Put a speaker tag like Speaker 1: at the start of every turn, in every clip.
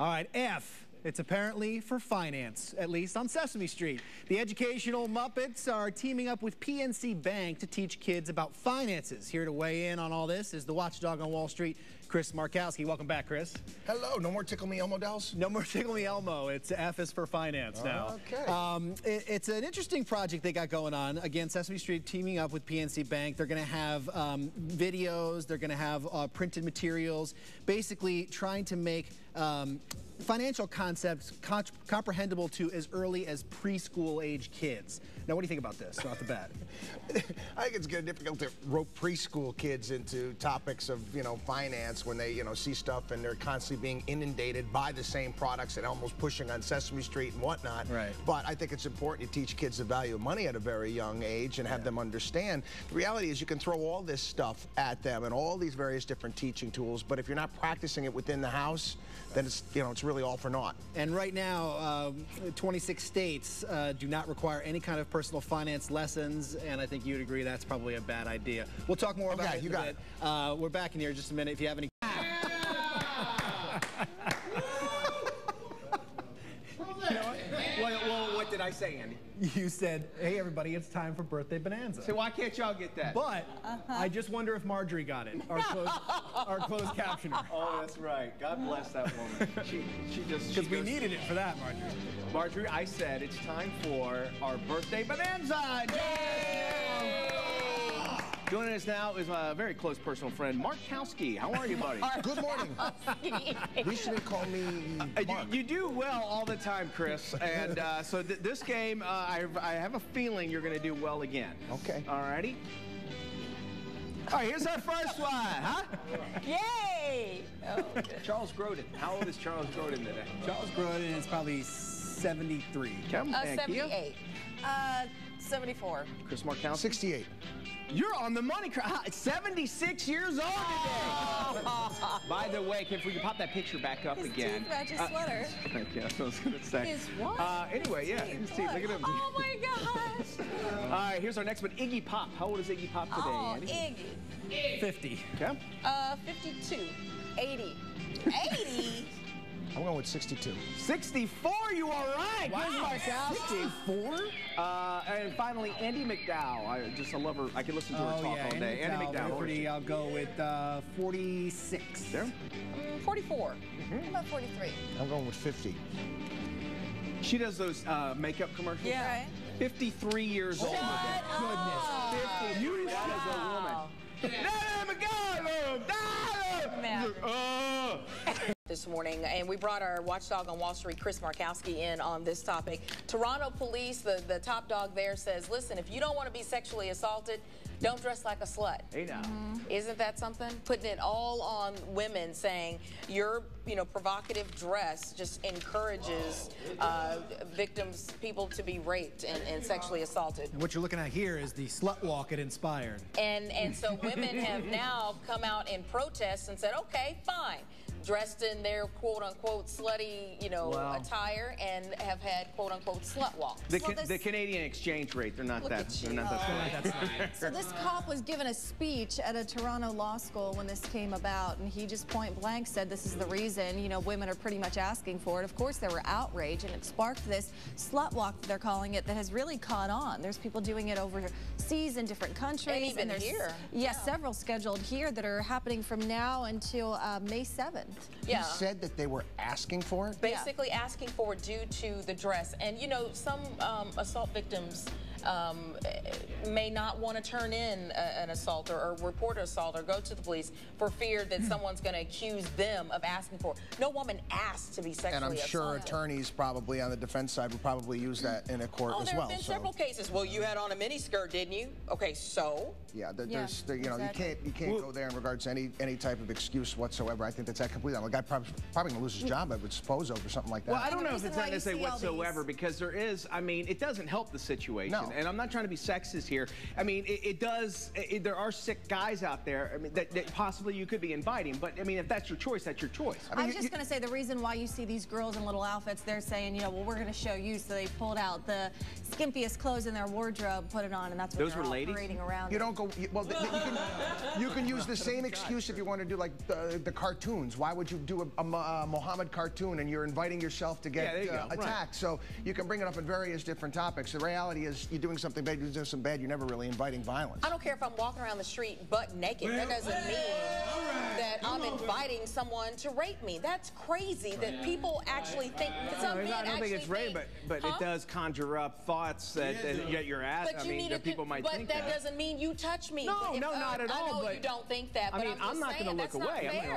Speaker 1: All right, F. It's apparently for finance, at least on Sesame Street. The educational Muppets are teaming up with PNC Bank to teach kids about finances. Here to weigh in on all this is the watchdog on Wall Street, Chris Markowski. Welcome back, Chris.
Speaker 2: Hello. No more Tickle Me Elmo dolls?
Speaker 1: No more Tickle Me Elmo. It's F is for finance now.
Speaker 2: Okay.
Speaker 1: It's an interesting project they got going on. Again, Sesame Street teaming up with PNC Bank. They're going to have videos. They're going to have printed materials, basically trying to make financial concepts comprehensible to as early as preschool age kids. Now, what do you think about this off the bat?
Speaker 2: I think it's getting difficult to rope preschool kids into topics of, finance when they, see stuff and they're constantly being inundated by the same products and almost pushing on Sesame Street and whatnot.
Speaker 1: Right.
Speaker 2: But I think it's important to teach kids the value of money at a very young age and have them understand. The reality is you can throw all this stuff at them and all these various different teaching tools, but if you're not practicing it within the house, then it's, it's really all for naught.
Speaker 1: And right now, 26 states do not require any kind of personal finance lessons, and I think you'd agree that's probably a bad idea. We'll talk more about it in a bit. We're back in here in just a minute. If you have any...
Speaker 3: What did I say, Andy?
Speaker 1: You said, hey, everybody, it's time for Birthday Bonanza.
Speaker 3: So why can't y'all get that?
Speaker 1: But I just wonder if Marjorie got it, our closed captioner.
Speaker 3: Oh, that's right. God bless that woman. She just...
Speaker 1: Because we needed it for that, Marjorie.
Speaker 3: Marjorie, I said it's time for our Birthday Bonanza. Yay! Joining us now is a very close personal friend, Markowski. How are you, buddy?
Speaker 2: Good morning. We should call me Mark.
Speaker 3: You do well all the time, Chris. And so this game, I have a feeling you're going to do well again.
Speaker 2: Okay.
Speaker 3: All righty. All right, here's our first one, huh?
Speaker 4: Yay! Oh,
Speaker 3: Charles Grodin. How old is Charles Grodin today?
Speaker 1: Charles Grodin is probably 73.
Speaker 3: Kim?
Speaker 4: 78. 74.
Speaker 3: Chris Markowski?
Speaker 2: 68.
Speaker 3: You're on the money. 76 years old today. By the way, if we can pop that picture back up again.
Speaker 4: His teeth match his sweater.
Speaker 3: Yeah, that's what I was going to say.
Speaker 4: His what?
Speaker 3: Anyway, yeah, his teeth. Look at him.
Speaker 4: Oh my gosh.
Speaker 3: All right, here's our next one. Iggy Pop. How old is Iggy Pop today, Andy?
Speaker 4: Iggy.
Speaker 1: 50.
Speaker 3: Okay.
Speaker 4: 52. 80. 80?
Speaker 2: I'm going with 62.
Speaker 3: 64, you are right.
Speaker 1: Wow. 64?
Speaker 3: And finally, Andy McDowell. I love her. I can listen to her talk all day. Andy McDowell.
Speaker 1: I'll go with 46.
Speaker 3: There?
Speaker 4: 44. How about 43?
Speaker 2: I'm going with 50.
Speaker 3: She does those makeup commercials.
Speaker 4: Yeah. Right.
Speaker 3: 53 years old.
Speaker 1: Goodness.
Speaker 3: 53. That is a woman.
Speaker 4: This morning, and we brought our watchdog on Wall Street, Chris Markowski, in on this topic. Toronto police, the top dog there, says, listen, if you don't want to be sexually assaulted, don't dress like a slut.
Speaker 3: Hey now.
Speaker 4: Isn't that something? Putting it all on women, saying your provocative dress just encourages victims, people to be raped and sexually assaulted.
Speaker 1: And what you're looking at here is the slut walk it inspired.
Speaker 4: And so women have now come out in protest and said, okay, fine. Dressed in their quote-unquote slutty, attire, and have had quote-unquote slut walk.
Speaker 3: The Canadian exchange rate, they're not that smart.
Speaker 5: So this cop was given a speech at a Toronto law school when this came about, and he just point blank said this is the reason, women are pretty much asking for it. Of course, there were outrage, and it sparked this slut walk, they're calling it, that has really caught on. There's people doing it overseas in different countries.
Speaker 4: And even
Speaker 5: there's
Speaker 4: here.
Speaker 5: Yes, several scheduled here that are happening from now until May 7th.
Speaker 2: Yeah. You said that they were asking for it?
Speaker 4: Basically asking for it due to the dress. And, some assault victims may not want to turn in an assault or report an assault or go to the police for fear that someone's going to accuse them of asking for it. No woman asked to be sexually assaulted.
Speaker 2: And I'm sure attorneys probably on the defense side would probably use that in a court as well.
Speaker 4: There have been several cases. Well, you had on a miniskirt, didn't you? Okay, so?
Speaker 2: Yeah, you can't go there in regards to any type of excuse whatsoever. I think that's completely. The guy probably going to lose his job, I would suppose, over something like that.
Speaker 3: Well, I don't know if it's not necessarily whatsoever, because there is, it doesn't help the situation.
Speaker 2: No.
Speaker 3: and I'm not trying to be sexist here. I mean, there are sick guys out there, I mean, that possibly you could be inviting, but I mean, if that's your choice, that's your choice.
Speaker 5: I was just going to say the reason why you see these girls in little outfits, they're saying, you know, well, we're going to show you, so they pulled out the skimpiest clothes in their wardrobe, put it on, and that's what they're all parading around.
Speaker 2: You don't go, well, you can use the same excuse if you want to do like the cartoons. Why would you do a Mohammed cartoon and you're inviting yourself to get attacked? Right. So you can bring it up in various different topics. The reality is you're doing something bad, you're doing something bad, you're never really inviting violence.
Speaker 4: I don't care if I'm walking around the street butt naked. That doesn't mean that I'm inviting someone to rape me. That's crazy that people actually think. Some men
Speaker 3: I don't think it's rape, but
Speaker 4: huh?
Speaker 3: it does conjure up thoughts that you're at.
Speaker 4: But
Speaker 3: I mean, that people might think that.
Speaker 4: But that doesn't mean you touch me.
Speaker 3: No, not at all.
Speaker 4: I know
Speaker 3: but
Speaker 4: you don't think that, but
Speaker 3: I mean, I'm not going to look away.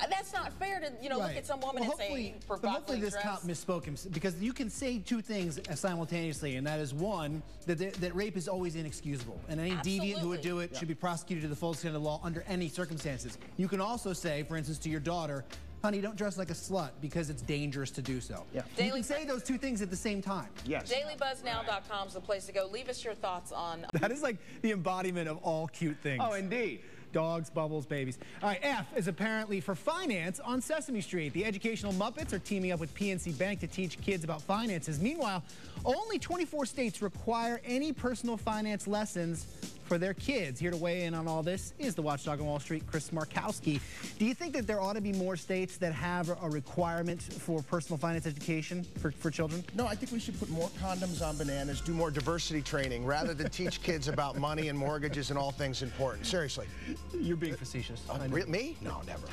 Speaker 4: That's not fair to, you know, look at some woman and say,
Speaker 1: hopefully this cop misspoke him, because you can say two things simultaneously, and that is one, that rape is always inexcusable, and any deviant who would do it should be prosecuted to the full extent of the law under any circumstances. You can also say, for instance, to your daughter, honey, don't dress like a slut because it's dangerous to do so. Yeah. You can say those two things at the same time.
Speaker 2: Yes.
Speaker 4: DailyBuzzNow.com is the place to go. Leave us your thoughts on...
Speaker 1: That is like the embodiment of all cute things.
Speaker 3: Oh, indeed.
Speaker 1: Dogs, bubbles, babies. All right, F is apparently for finance on Sesame Street. The educational Muppets are teaming up with PNC Bank to teach kids about finances. Meanwhile, only 24 states require any personal finance lessons for their kids. Here to weigh in on all this is the Watchdog on Wall Street, Chris Markowski. Do you think that there ought to be more states that have a requirement for personal finance education for children?
Speaker 2: No, I think we should put more condoms on bananas, do more diversity training, rather than teach kids about money and mortgages and all things important. Seriously.
Speaker 1: You're being facetious.
Speaker 2: Me? No, never.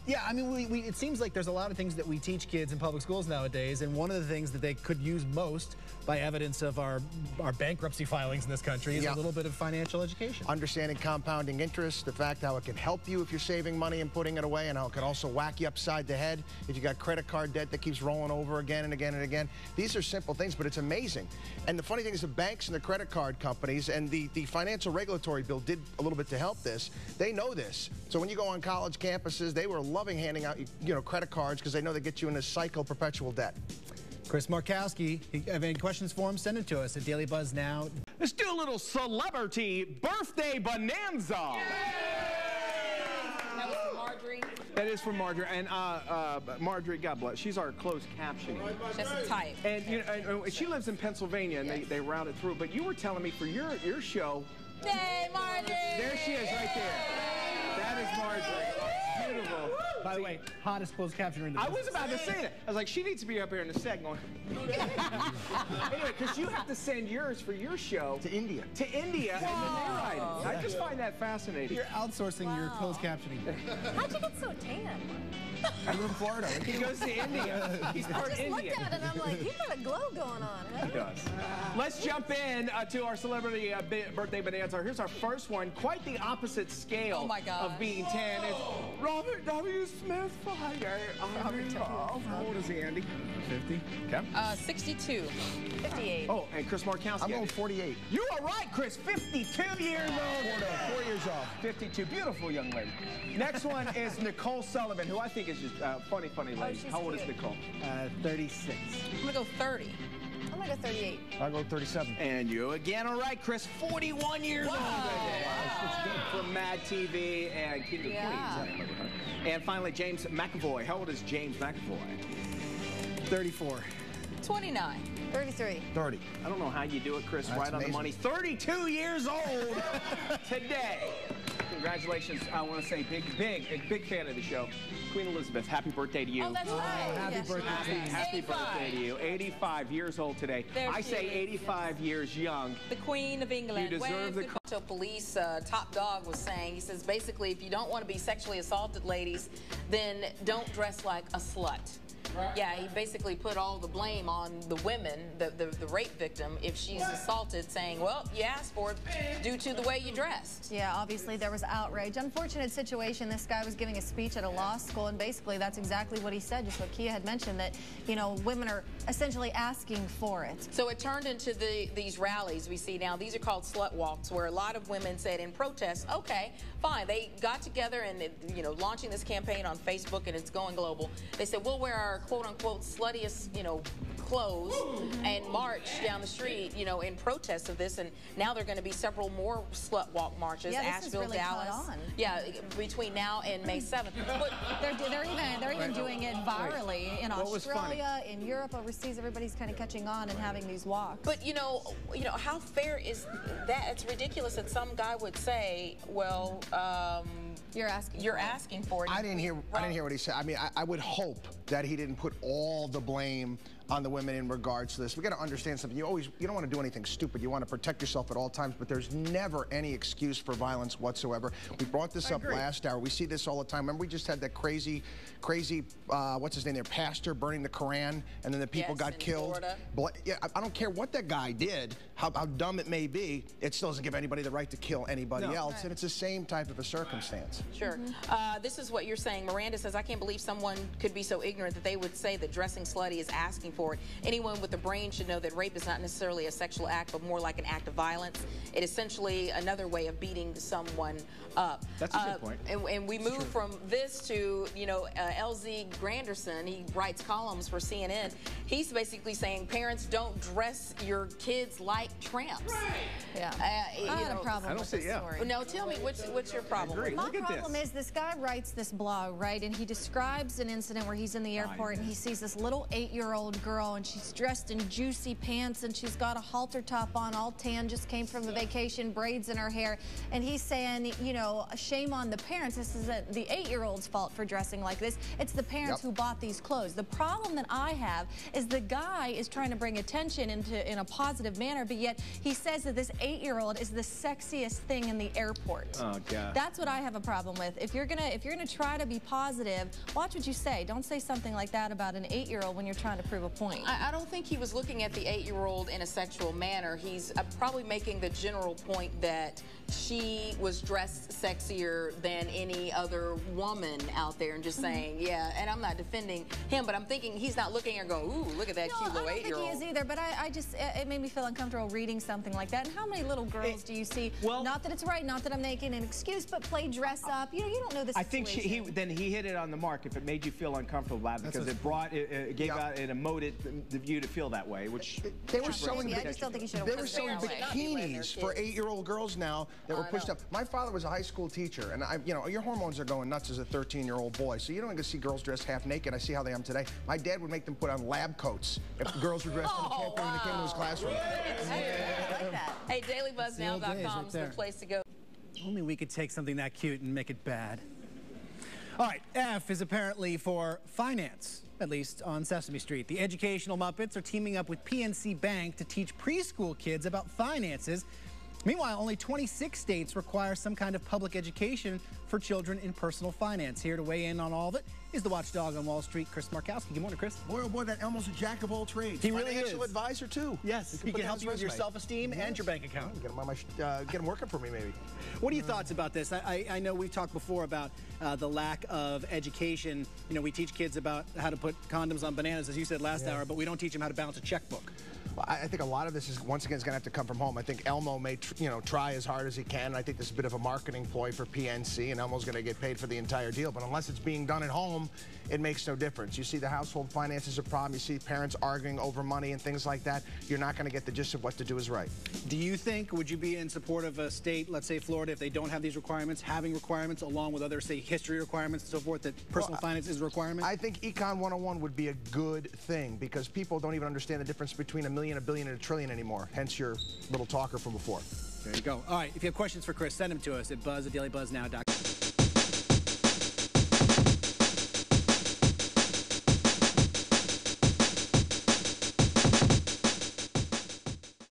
Speaker 1: Yeah, I mean, it seems like there's a lot of things that we teach kids in public schools nowadays, and one of the things that they could use most, by evidence of our bankruptcy filings in this country, is a little bit of financial education.
Speaker 2: Understanding compounding interest, the fact how it can help you if you're saving money and putting it away, and how it can also whack you upside the head if you got credit card debt that keeps rolling over again and again and again. These are simple things, but it's amazing. And the funny thing is the banks and the credit card companies and the financial regulatory bill did a little bit to help this. They know this. So when you go on college campuses, they were loving handing out, credit cards because they know they get you in a cycle of perpetual debt.
Speaker 1: Chris Markowski, if you have any questions for him, send it to us at Daily Buzz Now.
Speaker 3: Let's do a little celebrity birthday bonanza.
Speaker 4: That was from Marjorie.
Speaker 3: That is from Marjorie, and Marjorie, God bless, she's our closed captioning.
Speaker 4: Just a type.
Speaker 3: And and she lives in Pennsylvania, and they route it through. But you were telling me for your show.
Speaker 4: Yay, Marjorie!
Speaker 3: There she is, right there. That is Marjorie. Beautiful.
Speaker 1: By the way, hottest closed captioner in the business.
Speaker 3: I was about to say that. I was like, she needs to be up here in a sec going. Anyway, because you have to send yours for your show
Speaker 2: to India.
Speaker 3: To India, and then they write it. I just find that fascinating.
Speaker 1: You're outsourcing your closed captioning.
Speaker 5: How'd you get so tan?
Speaker 2: I live in Florida.
Speaker 3: He goes to India. He's part Indian.
Speaker 5: I just looked at it and I'm like, he's got a glow going on. Huh?
Speaker 3: He does. Let's jump in to our celebrity birthday bonanza. Here's our first one. Quite the opposite scale of being tan. It's Robert W. Smith. How old is he, Andy? 50. Okay.
Speaker 4: 62.
Speaker 5: 58.
Speaker 3: Oh, and Chris Markowski.
Speaker 2: I'm going 48.
Speaker 3: You are right, Chris. 52 years old.
Speaker 2: 4 years old.
Speaker 3: 52. Beautiful young lady. Next one is Nicole Sullivan, who I think is just funny lady. How old is Nicole?
Speaker 1: 36.
Speaker 4: I'm going to go 30.
Speaker 5: I'm going to go 38.
Speaker 2: I'll go 37.
Speaker 3: And you again, all right, Chris. 41 years old. Wow. From Mad TV and King of Queens. And finally, James McAvoy. How old is James McAvoy?
Speaker 1: 34.
Speaker 4: 29.
Speaker 5: 33.
Speaker 2: 30.
Speaker 3: I don't know how you do it, Chris.
Speaker 2: That's
Speaker 3: right
Speaker 2: amazing.
Speaker 3: On the money. 32 years old today. Congratulations. I want to say big fan of the show. Queen Elizabeth, happy birthday to you.
Speaker 4: Oh, that's right.
Speaker 1: Happy birthday.
Speaker 3: Happy birthday to you. 85 years old today. I say 85 years young.
Speaker 4: The Queen of England.
Speaker 3: You deserve the
Speaker 4: Toronto police top dog was saying, he says, basically, if you don't want to be sexually assaulted, ladies, then don't dress like a slut. Right. Yeah, he basically put all the blame on the women, the rape victim, if she's assaulted, saying, well, you asked for it due to the way you dressed.
Speaker 5: Yeah, obviously there was outrage. Unfortunate situation. This guy was giving a speech at a law school, and basically that's exactly what he said, just what Kia had mentioned, that, women are essentially asking for it.
Speaker 4: So it turned into these rallies we see now. These are called slut walks, where a lot of women said in protest, okay, fine. They got together and, launching this campaign on Facebook, and it's going global. They said, we'll wear our our quote-unquote sluttiest, clothes and march down the street, in protest of this. And now there are going to be several more slut walk marches,
Speaker 5: yeah,
Speaker 4: Asheville,
Speaker 5: really
Speaker 4: Dallas. Yeah, between now and May 7th. But
Speaker 5: they're even doing it virally in Australia, in Europe, overseas. Everybody's kind of catching on and having these walks.
Speaker 4: But how fair is that? It's ridiculous that some guy would say, well, you're asking for it.
Speaker 2: I didn't hear what he said. I mean, I would hope that he didn't put all the blame on the women in regards to this. We got to understand something. You don't want to do anything stupid. You want to protect yourself at all times, but there's never any excuse for violence whatsoever. We brought this up last hour. We see this all the time. Remember, we just had that crazy, what's his name there, pastor burning the Quran, and then the people got killed. Yeah, I don't care what that guy did, how dumb it may be, it still doesn't give anybody the right to kill anybody else, and it's the same type of a circumstance.
Speaker 4: Sure. This is what you're saying. Miranda says, I can't believe someone could be so ignorant that they would say that dressing slutty is asking for it. Anyone with a brain should know that rape is not necessarily a sexual act, but more like an act of violence. It is essentially another way of beating someone up.
Speaker 3: That's a good point.
Speaker 4: And we move from this to, LZ Granderson. He writes columns for CNN. He's basically saying parents don't dress your kids like tramps.
Speaker 5: Right. Yeah. I had a problem with this story.
Speaker 4: No, tell me, what's your problem?
Speaker 5: My problem is this guy writes this blog, right, and he describes an incident where he's in the airport and he sees this little 8-year-old girl, and she's dressed in juicy pants, and she's got a halter top on, all tan, just came from a vacation, braids in her hair, and he's saying, shame on the parents. This is the 8-year-old's fault for dressing like this. It's the parents who bought these clothes. The problem that I have is the guy is trying to bring attention in a positive manner, but yet he says that this 8-year-old is the sexiest thing in the airport.
Speaker 3: Oh, God.
Speaker 5: That's what I have a problem with. If you're gonna try to be positive, watch what you say. Don't say something like that about an 8-year-old when you're trying to prove a point.
Speaker 4: I don't think he was looking at the 8-year-old in a sexual manner. He's probably making the general point that she was dressed sexier than any other woman out there, and just saying, yeah, and I'm not defending him, but I'm thinking he's not looking at her going, ooh, look at that cute little 8-year-old.
Speaker 5: I don't think he is either, but it made me feel uncomfortable reading something like that. And how many little girls do you see, not that it's right, not that I'm making an excuse, but play dress up? You don't know the situation.
Speaker 3: I think he hit it on the mark if it made you feel uncomfortable about it, because it gave out, it emoted you to feel that way, which
Speaker 2: they were showing
Speaker 5: I just don't think you should have
Speaker 2: showing bikinis for 8-year-old girls now that were pushed up. My father was a high school teacher, and your hormones are going nuts as a 13-year-old boy, so you don't even see girls dressed half naked. I see how they are today. My dad would make them put on lab coats if the girls were dressed in the camp when they came to his classroom.
Speaker 5: I like that.
Speaker 4: Hey, DailyBuzzNow.com is the place to go.
Speaker 1: Only we could take something that cute and make it bad. All right, F is apparently for finance, at least on Sesame Street. The educational Muppets are teaming up with PNC Bank to teach preschool kids about finances. Meanwhile, only 26 states require some kind of public education for children in personal finance. Here to weigh in on all of it is the watchdog on Wall Street, Chris Markowski. Good morning, Chris.
Speaker 2: Boy, oh boy, that Elmo's a jack of all trades.
Speaker 1: He really is.
Speaker 2: Financial advisor, too.
Speaker 1: Yes, he can help you with your self-esteem and your bank account.
Speaker 2: Get him working for me, maybe.
Speaker 1: What are your thoughts about this? I know we've talked before about the lack of education. We teach kids about how to put condoms on bananas, as you said last hour, but we don't teach them how to balance a checkbook.
Speaker 2: Well, I think a lot of this is, once again, is going to have to come from home. I think Elmo may, try as hard as he can. I think this is a bit of a marketing ploy for PNC, and Elmo's going to get paid for the entire deal. But unless it's being done at home, it makes no difference. You see the household finances a problem. You see parents arguing over money and things like that. You're not going to get the gist of what to do is right.
Speaker 1: Do you think, would you be in support of a state, let's say Florida, if they don't have these requirements, having requirements along with other, say, history requirements and so forth, that personal finance is a requirement?
Speaker 2: I think Econ 101 would be a good thing, because people don't even understand the difference between a million, a billion, and a trillion anymore. Hence your little talker from before.
Speaker 1: There you go. All right, if you have questions for Chris, send them to us at buzz@dailybuzznow.com.